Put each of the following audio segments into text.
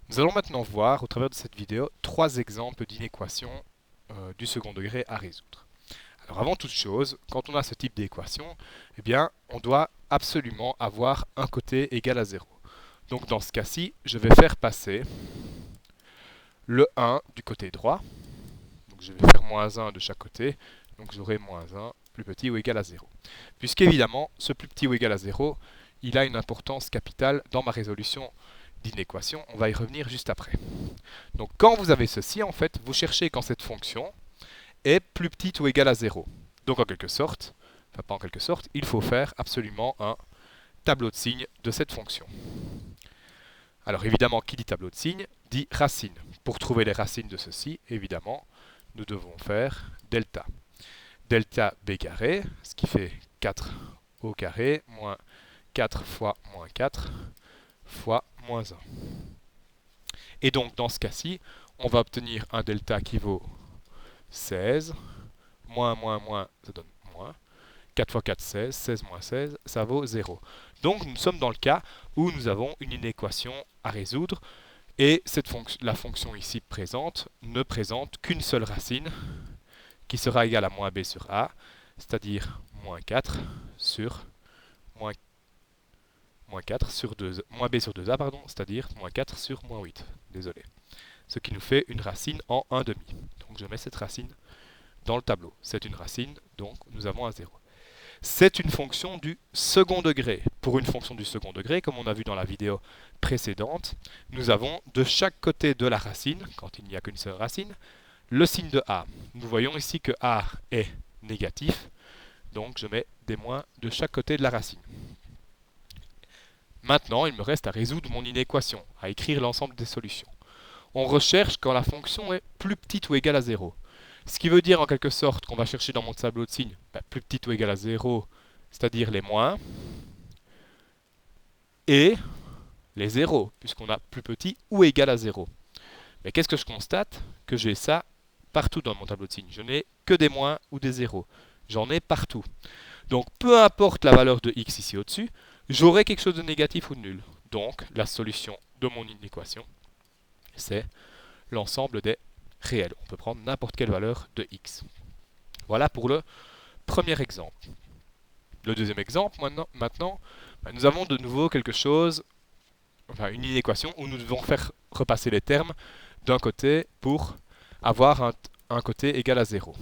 Nous allons maintenant voir, au travers de cette vidéo, trois exemples d'inéquations du second degré à résoudre. Alors avant toute chose, quand on a ce type d'équation, eh bien, on doit absolument avoir un côté égal à 0. Donc dans ce cas-ci, je vais faire passer le 1 du côté droit. Donc je vais faire moins 1 de chaque côté. Donc j'aurai moins 1 plus petit ou égal à 0. Puisqu'évidemment, ce plus petit ou égal à 0, il a une importance capitale dans ma résolution d'inéquation. On va y revenir juste après. Donc quand vous avez ceci, en fait, vous cherchez quand cette fonction est plus petite ou égale à 0. Donc en quelque sorte, enfin pas en quelque sorte, il faut faire absolument un tableau de signes de cette fonction. Alors évidemment, qui dit tableau de signes dit racine. Pour trouver les racines de ceci, évidemment, nous devons faire delta. Delta b carré, ce qui fait 4 au carré, moins 4 fois moins 4 fois moins 1. Et donc dans ce cas-ci, on va obtenir un delta qui vaut 16, moins, ça donne moins. 4 fois 4, 16, 16 moins 16, ça vaut 0. Donc nous sommes dans le cas où nous avons une inéquation à résoudre et la fonction ici présente ne présente qu'une seule racine qui sera égale à moins b sur a, c'est-à-dire moins 4 sur moins, 4 sur 2, moins b sur 2a, pardon, c'est-à-dire moins 4 sur moins 8. Désolé. Ce qui nous fait une racine en 1 demi. Donc je mets cette racine dans le tableau. C'est une racine, donc nous avons un 0. C'est une fonction du second degré. Pour une fonction du second degré, comme on a vu dans la vidéo précédente, nous avons de chaque côté de la racine, quand il n'y a qu'une seule racine, le signe de a. Nous voyons ici que a est négatif, donc je mets des moins de chaque côté de la racine. Maintenant, il me reste à résoudre mon inéquation, à écrire l'ensemble des solutions. On recherche quand la fonction est plus petite ou égale à 0. Ce qui veut dire en quelque sorte qu'on va chercher dans mon tableau de signes plus petite ou égale à 0, c'est-à-dire les moins, et les zéros, puisqu'on a plus petit ou égal à 0. Mais qu'est-ce que je constate? Que j'ai ça partout dans mon tableau de signes. Je n'ai que des moins ou des zéros. J'en ai partout. Donc peu importe la valeur de x ici au-dessus, j'aurai quelque chose de négatif ou de nul. Donc la solution de mon inéquation, c'est l'ensemble des réels. On peut prendre n'importe quelle valeur de x. Voilà pour le premier exemple. Le deuxième exemple, maintenant nous avons de nouveau quelque chose, enfin une inéquation où nous devons faire repasser les termes d'un côté pour avoir un côté égal à 0.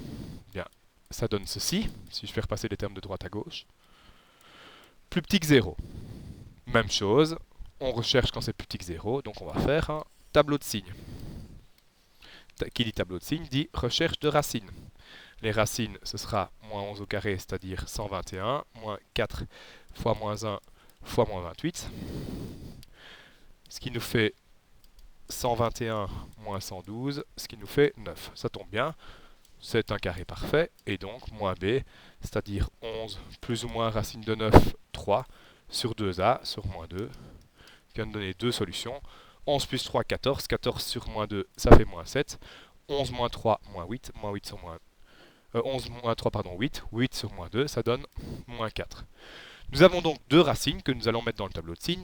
Bien, ça donne ceci, si je fais repasser les termes de droite à gauche. Plus petit que 0. Même chose, on recherche quand c'est plus petit que 0, donc on va faire un tableau de signes. Qui dit tableau de signes dit recherche de racines. Les racines, ce sera moins 11 au carré, c'est-à-dire 121, moins 4 fois moins 1 fois moins 28, ce qui nous fait 121 moins 112, ce qui nous fait 9. Ça tombe bien, c'est un carré parfait, et donc moins b, c'est-à-dire 11 plus ou moins racine de 9, 3, sur 2a, sur moins 2, qui va nous donner deux solutions. 11 plus 3, 14, 14 sur moins 2, ça fait moins 7, 11 moins 3, moins 8, moins 8 sur moins 11 moins 3, pardon, 8. 8 sur moins 2, ça donne moins 4. Nous avons donc deux racines que nous allons mettre dans le tableau de signes,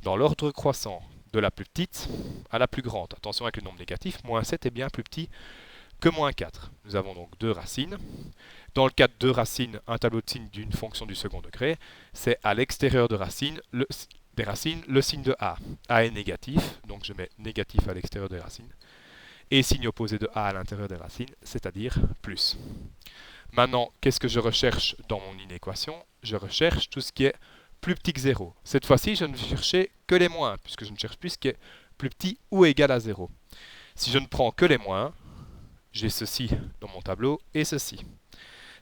dans l'ordre croissant, de la plus petite à la plus grande. Attention avec le nombre négatif, moins 7 est bien plus petit que moins 4. Nous avons donc deux racines. Dans le cas de deux racines, un tableau de signes d'une fonction du second degré, c'est à l'extérieur des racines, le signe de a. A est négatif, donc je mets négatif à l'extérieur des racines. Et signe opposé de a à l'intérieur des racines, c'est-à-dire plus. Maintenant, qu'est-ce que je recherche dans mon inéquation? Je recherche tout ce qui est plus petit que 0. Cette fois-ci, je ne vais chercher que les moins, puisque je ne cherche plus ce qui est plus petit ou égal à 0. Si je ne prends que les moins, j'ai ceci dans mon tableau et ceci.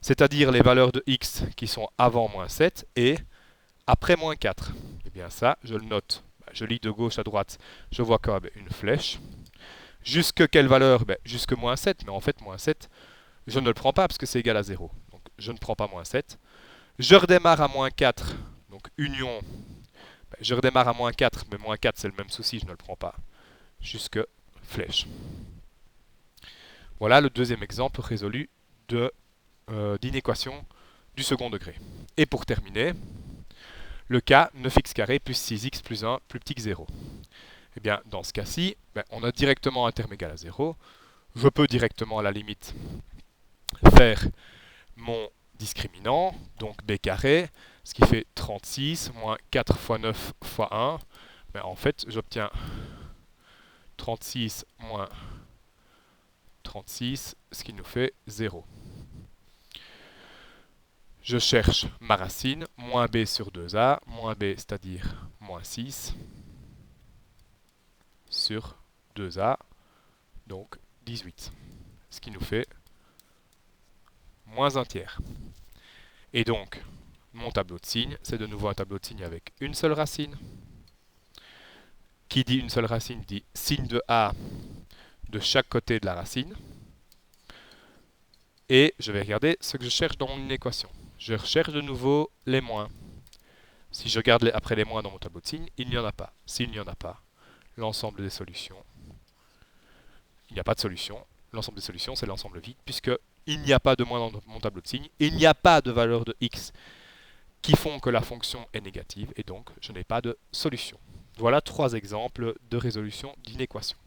C'est-à-dire les valeurs de x qui sont avant moins 7 et après moins 4. Et bien ça, je le note. Je lis de gauche à droite, je vois comme une flèche. Jusque quelle valeur? Jusque moins 7, mais en fait moins 7, je ne le prends pas parce que c'est égal à 0. Donc je ne prends pas moins 7. Je redémarre à moins 4, donc union. Je redémarre à moins 4, mais moins 4 c'est le même souci, je ne le prends pas. Jusque flèche. Voilà le deuxième exemple résolu d'inéquation du second degré. Et pour terminer, le cas 9x carré plus 6x plus 1 plus petit que 0. Eh bien, dans ce cas-ci, on a directement un terme égal à 0. Je peux directement, à la limite, faire mon discriminant, donc b carré, ce qui fait 36 moins 4 fois 9 fois 1. En fait, j'obtiens 36 moins 36, ce qui nous fait 0. Je cherche ma racine, moins b sur 2a, moins b, c'est-à-dire moins 6, sur 2a, donc 18. Ce qui nous fait moins 1 tiers. Et donc, mon tableau de signes, c'est de nouveau un tableau de signes avec une seule racine. Qui dit une seule racine dit signe de a de chaque côté de la racine. Et je vais regarder ce que je cherche dans mon équation. Je recherche de nouveau les moins. Si je regarde après les moins dans mon tableau de signes, il n'y en a pas. S'il n'y en a pas, l'ensemble des solutions, il n'y a pas de solution. L'ensemble des solutions, c'est l'ensemble vide, puisqu'il n'y a pas de moins dans mon tableau de signes. Il n'y a pas de valeur de x qui font que la fonction est négative, et donc je n'ai pas de solution. Voilà 3 exemples de résolution d'une équation.